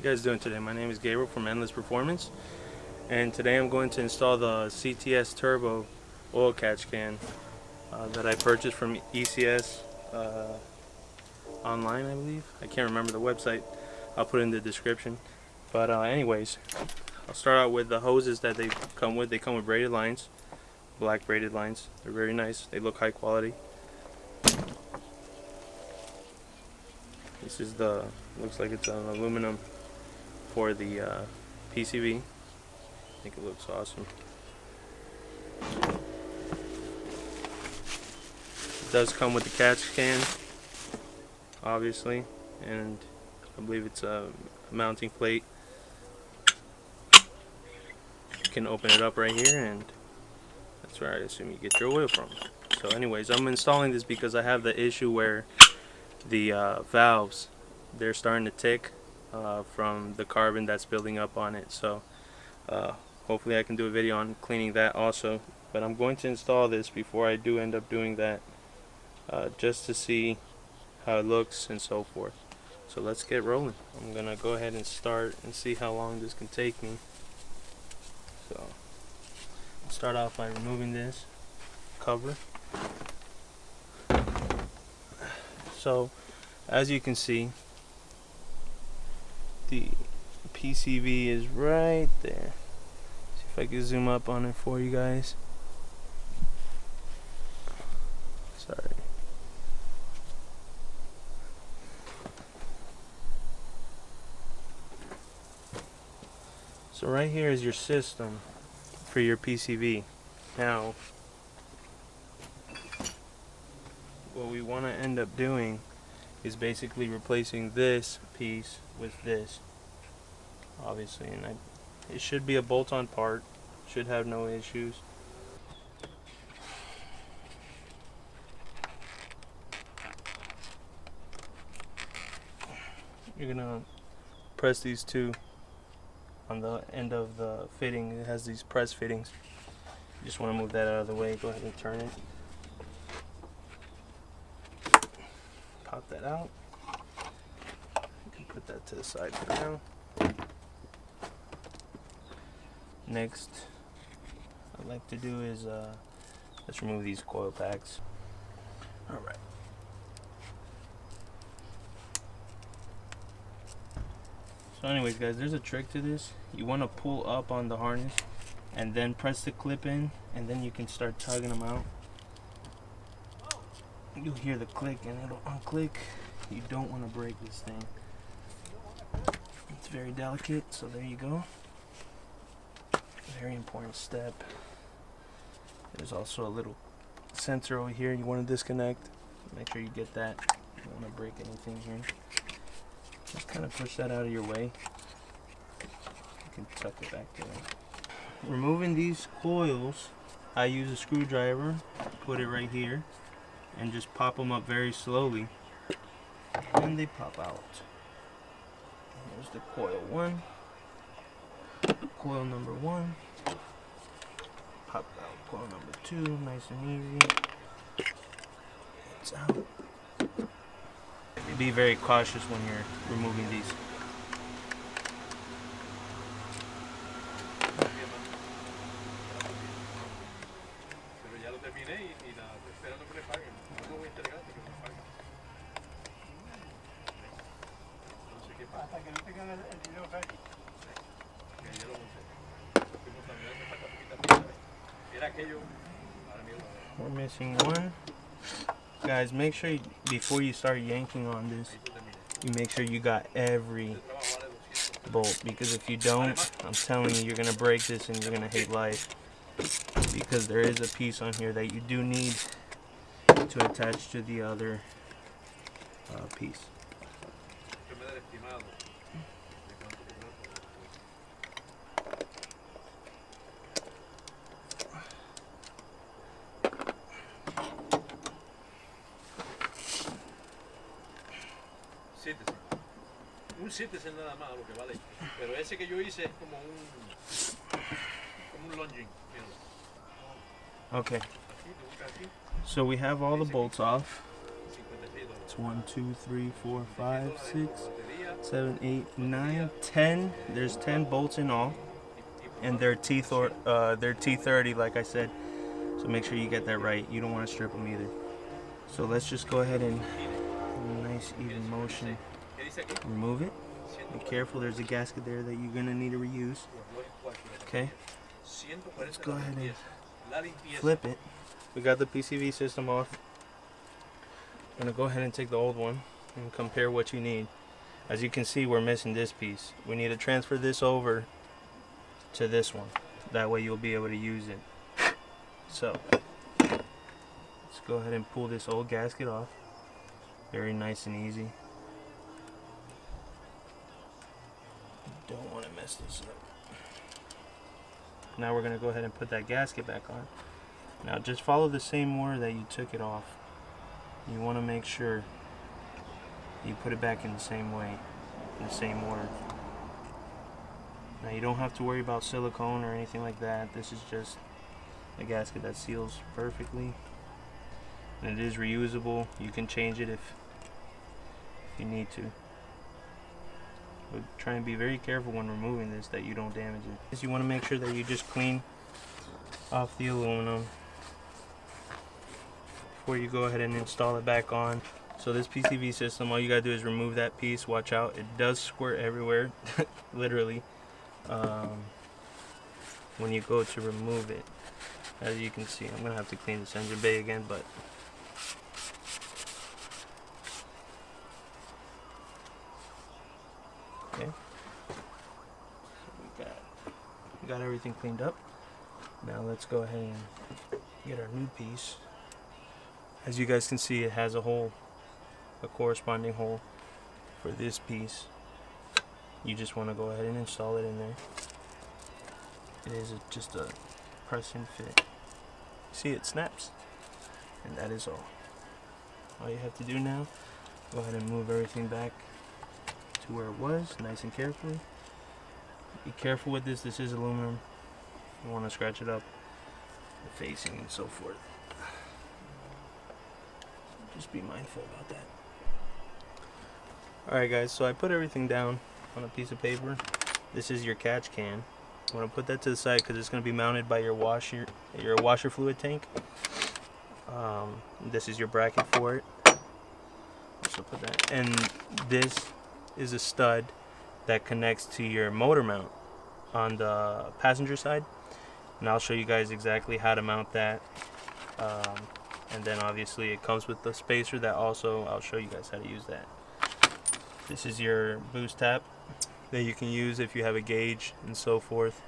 guys doing today? My name is Gabriel from Endless Performance, and today I'm going to install the CTS Turbo oil catch can that I purchased from ECS online, I believe. I can't remember the website. I'll put it in the description. But anyways, I'll start out with the hoses that they come with. They come with braided lines, black braided lines. They're very nice. They look high quality. This is looks like it's an aluminum for the PCV. I think it looks awesome. It does come with the catch can, obviously, and I believe it's a mounting plate. You can open it up right here, and that's where I assume you get your oil from. So anyways, I'm installing this because I have the issue where the valves, they're starting to tick from the carbon that's building up on it. So hopefully I can do a video on cleaning that also, but I'm going to install this before I do end up doing that, just to see how it looks and so forth. So let's get rolling. I'm gonna go ahead and start and see how long this can take me. So I'll start off by removing this cover. So as you can see, the PCV is right there. See if I can zoom up on it for you guys. Sorry. So right here is your system for your PCV. Now, what we want to end up doing is basically replacing this piece with this, obviously, and it should be a bolt-on part, should have no issues. You're gonna press these two on the end of the fitting. It has these press fittings. You just want to move that out of the way. Go ahead and turn it. Pop that out. You can put that to the side for now. Next, what I'd like to do is let's remove these coil packs. All right. So anyways, guys, there's a trick to this. You want to pull up on the harness and then press the clip in, and then you can start tugging them out. You'll hear the click and it'll unclick. You don't want to break this thing. It's very delicate, so there you go. Very important step. There's also a little sensor over here you want to disconnect. Make sure you get that. You don't want to break anything here. Just kind of push that out of your way. You can tuck it back there. Removing these coils, I use a screwdriver, put it right here, and just pop them up very slowly, and they pop out. Here's the coil one, coil number one, pop out coil number two, nice and easy. It's out. Be very cautious when you're removing these. We're missing one. Guys, make sure before you start yanking on this, you make sure you got every bolt, because if you don't, I'm telling you, you're gonna break this and you're gonna hate life, because there is a piece on here that you do need to attach to the other piece. Un 7 es nada más lo que vale, pero ese que yo hice es como un longing. Okay, so we have all the bolts off. It's 1, 2, 3, 4, 5, 6, 7, 8, 9, 10. There's 10 bolts in all, and they're they're T30, like I said. So make sure you get that right. You don't want to strip them either. So let's just go ahead and, in a nice even motion, remove it. Be careful. There's a gasket there that you're gonna need to reuse. Okay. Let's go ahead and flip it. We got the PCV system off. I'm gonna go ahead and take the old one and compare what you need. As you can see, we're missing this piece. We need to transfer this over to this one. That way you'll be able to use it. So, let's go ahead and pull this old gasket off. Very nice and easy. Don't want to mess this up. Now we're gonna go ahead and put that gasket back on. Now just follow the same order that you took it off. You want to make sure you put it back in the same way, in the same order. Now you don't have to worry about silicone or anything like that. This is just a gasket that seals perfectly, and it is reusable. You can change it if you need to. But try and be very careful when removing this that you don't damage it. You want to make sure that you just clean off the aluminum before you go ahead and install it back on. So this PCV system, all you gotta do is remove that piece. Watch out, it does squirt everywhere, literally, when you go to remove it. As you can see, I'm gonna have to clean this engine bay again, but okay. So we got everything cleaned up. Now let's go ahead and get our new piece. As you guys can see, it has a hole, a corresponding hole for this piece. You just want to go ahead and install it in there. It is just a press and fit. See, it snaps, and that is all. All you have to do now, go ahead and move everything back to where it was, nice and carefully. Be careful with this. This is aluminum. You want to scratch it up, the facing and so forth. Just be mindful about that. Alright guys, so I put everything down on a piece of paper. This is your catch can. I'm going to put that to the side because it's going to be mounted by your washer fluid tank. This is your bracket for it. So put that. And this is a stud that connects to your motor mount on the passenger side. And I'll show you guys exactly how to mount that. And then obviously it comes with the spacer that also I'll show you guys how to use that. This is your boost tap that you can use if you have a gauge and so forth.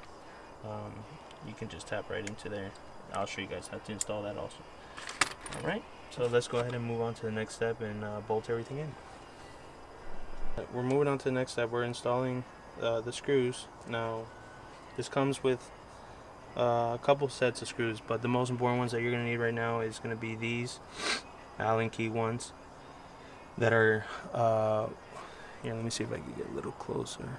You can just tap right into there. I'll show you guys how to install that also. Alright, so let's go ahead and move on to the next step and bolt everything in. We're moving on to the next step. We're installing the screws. Now this comes with a couple sets of screws, but the most important ones that you're going to need right now is going to be these Allen key ones that are here, let me see if I can get a little closer.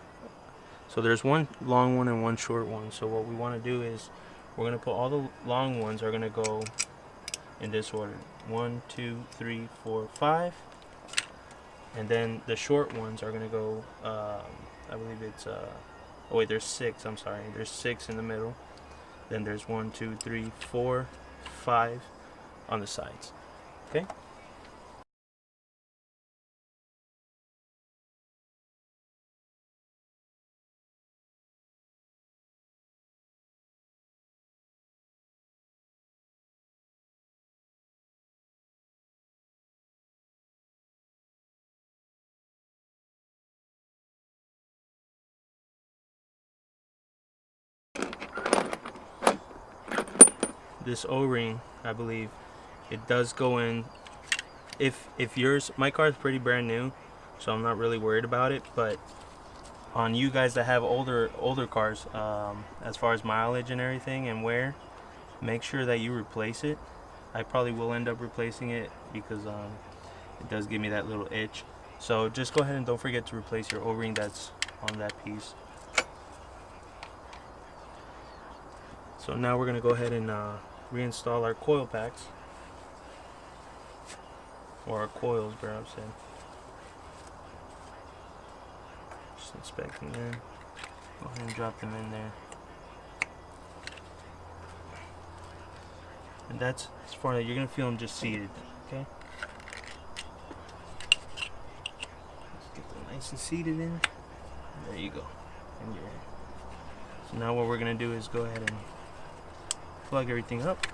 So there's one long one and one short one. So what we want to do is we're going to put all the long ones are going to go in this order: 1, 2, 3, 4, 5, and then the short ones are going to go I believe it's oh wait, there's 6, I'm sorry, there's 6 in the middle. Then there's 1, 2, 3, 4, 5 on the sides. Okay. This O-ring, I believe, it does go in. If yours, my car is pretty brand new, so I'm not really worried about it. But on you guys that have older cars, as far as mileage and everything and wear, make sure that you replace it. I probably will end up replacing it because it does give me that little itch. So just go ahead and don't forget to replace your O-ring that's on that piece. So now we're gonna go ahead and reinstall our coil packs, or our coils, better I've said. Just inspecting them. Go ahead and drop them in there. And that's as far as you're gonna feel them just seated. Okay. Let's get them nice and seated in. There you go. And you're in. So now what we're gonna do is go ahead and plug everything up.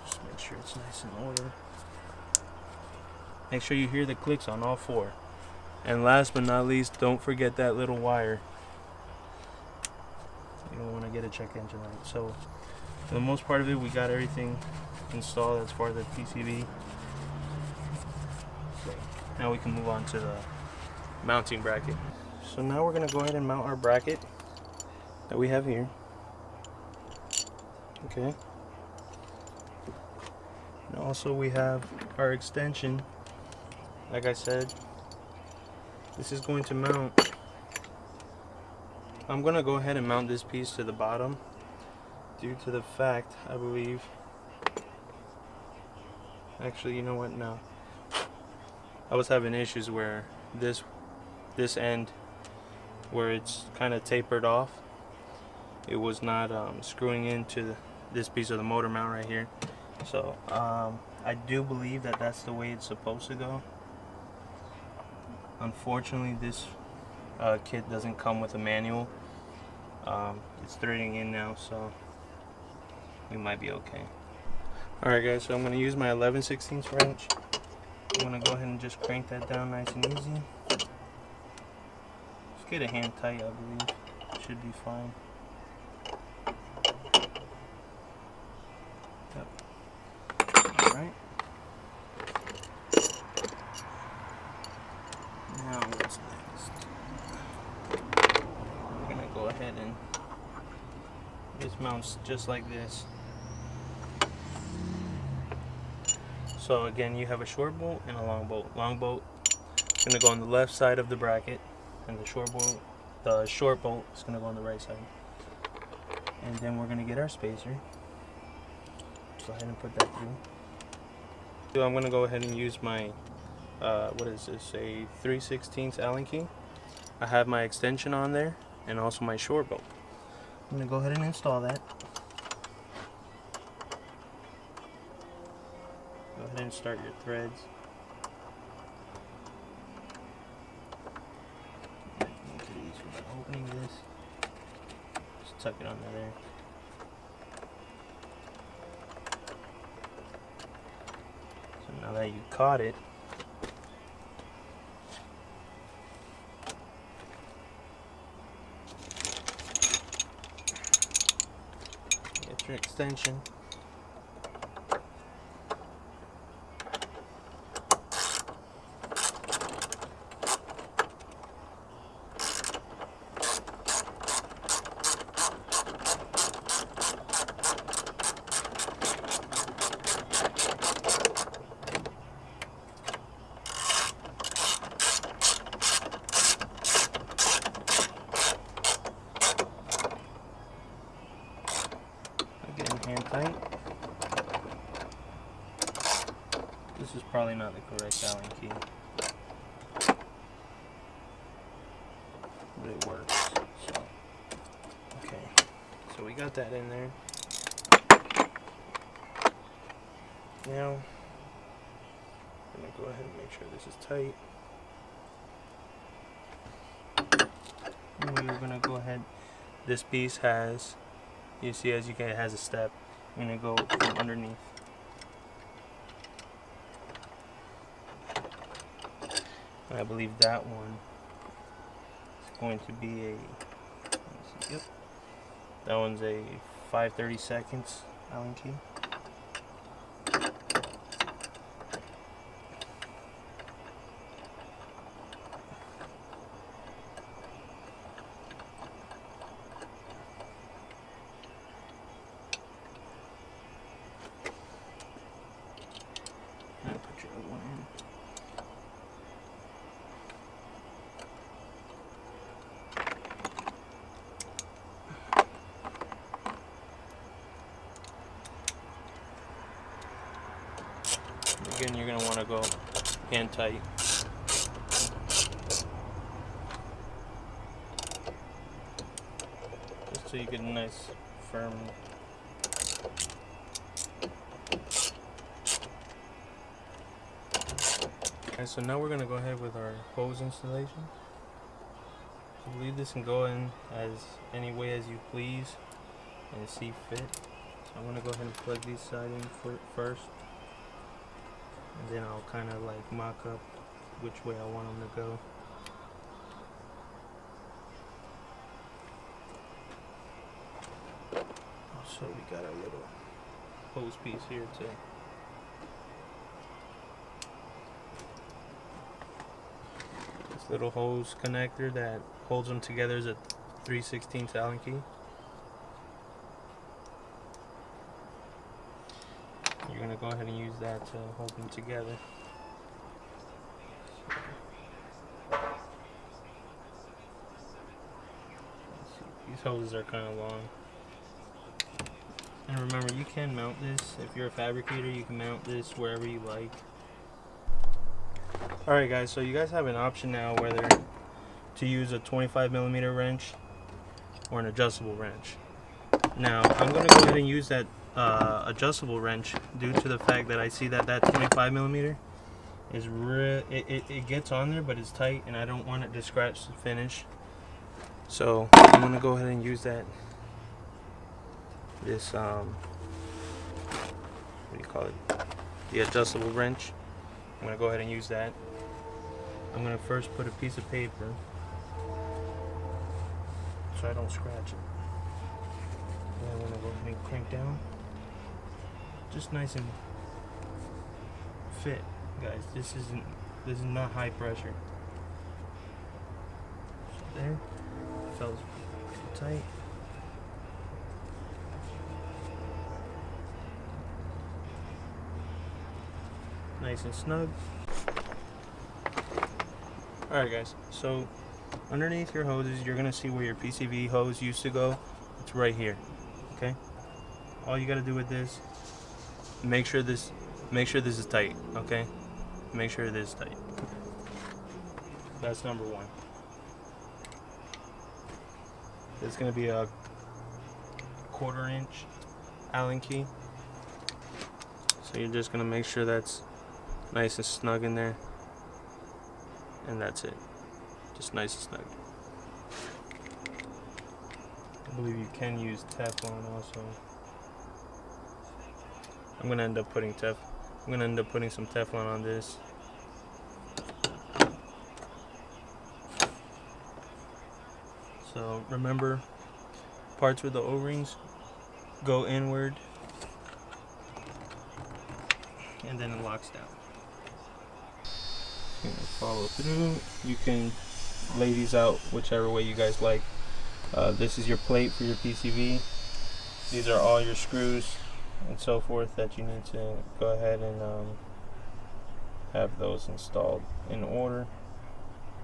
Just make sure it's nice and order. Make sure you hear the clicks on all four. And last but not least, don't forget that little wire. You don't want to get a check engine light. So for the most part of it, we got everything installed as far as the PCB. So now we can move on to the mounting bracket. So now we're going to go ahead and mount our bracket that we have here. Okay. And also we have our extension. Like I said, this is going to mount. I'm going to go ahead and mount this piece to the bottom due to the fact, I believe, actually, you know what, no. I was having issues where this end, where it's kind of tapered off, it was not screwing into this piece of the motor mount right here. So I do believe that that's the way it's supposed to go. Unfortunately, this kit doesn't come with a manual. It's threading in now, so we might be okay. Alright guys, so I'm going to use my 11/16 wrench. I'm going to go ahead and just crank that down nice and easy. Just get a hand tight, I believe. Should be fine. Yep. Alright. Now what's next? We're going to go ahead and this mounts just like this. So again, you have a short bolt and a long bolt. Long bolt is going to go on the left side of the bracket, and the short bolt is going to go on the right side. And then we're going to get our spacer. Go ahead and put that through. So I'm going to go ahead and use my what is this, a 3/16 Allen key. I have my extension on there and also my short bolt. I'm going to go ahead and install that. Go ahead and start your threads. Make it easier by opening this. Just tuck it under there. So now that you caught it, get your extension. Hand tight. This is probably not the correct Allen key, but it works. So, okay, so we got that in there. Now, I'm gonna go ahead and make sure this is tight. And we're gonna go ahead. This piece has, you see, as you can, it has a step. I'm going to go from underneath. And I believe that one is going to be a, yep, that one's a 5/32 Allen key. Again, you're going to want to go hand tight. so you get a nice firm. Okay, so now we're going to go ahead with our hose installation. So leave this and go in as any way as you please and see fit. So I'm going to go ahead and plug these side in first, and then I'll kind of like mock up which way I want them to go. So we got our little hose piece here too. This little hose connector that holds them together is a 3/16 Allen key. You're gonna go ahead and use that to hold them together. These hoses are kind of long. And remember, you can mount this. If you're a fabricator, you can mount this wherever you like. Alright guys, so you guys have an option now whether to use a 25mm wrench or an adjustable wrench. Now, I'm going to go ahead and use that adjustable wrench due to the fact that I see that 25mm is it gets on there, but it's tight, and I don't want it to scratch the finish. So I'm going to go ahead and use this what do you call it, the adjustable wrench. I'm going to go ahead and use that. I'm going to first put a piece of paper so I don't scratch it. And I'm going to go ahead and crank down, just nice and fit, guys. This is not high pressure. So there, felt tight. Nice and snug. Alright guys, so underneath your hoses you're gonna see where your PCV hose used to go. It's right here. Okay? All you gotta do with this, make sure this is tight, okay? Make sure it is tight. That's number one. It's gonna be a 1/4 inch Allen key. So you're just gonna make sure that's nice and snug in there, and that's it. Just nice and snug. I believe you can use Teflon also. I'm gonna end up putting some Teflon on this. So remember, parts with the O-rings go inward, and then it locks down. Follow through. You can lay these out whichever way you guys like. This is your plate for your PCV. These are all your screws and so forth that you need to go ahead and have those installed in order.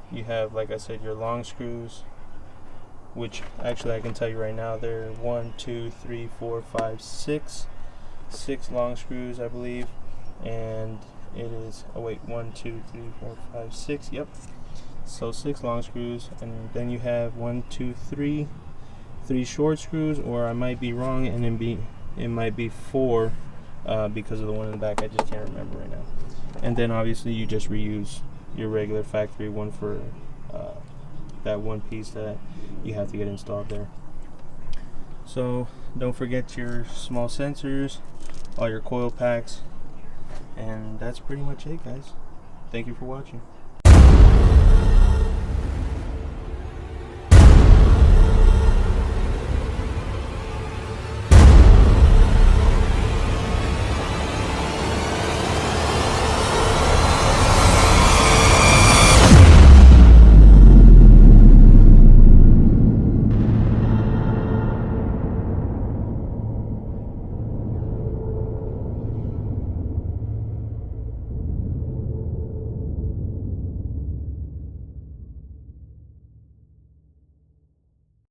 You have, like I said, your long screws, which actually I can tell you right now, they're 1, 2, 3, 4, 5, 6 long screws, I believe. And it is, oh wait, 1, 2, 3, 4, 5, 6, yep. So 6 long screws, and then you have 1, 2, 3 short screws, or I might be wrong, and then it might be 4 because of the one in the back. I just can't remember right now. And then obviously you just reuse your regular factory one for that one piece that you have to get installed there. So don't forget your small sensors, all your coil packs, and that's pretty much it, guys. Thank you for watching.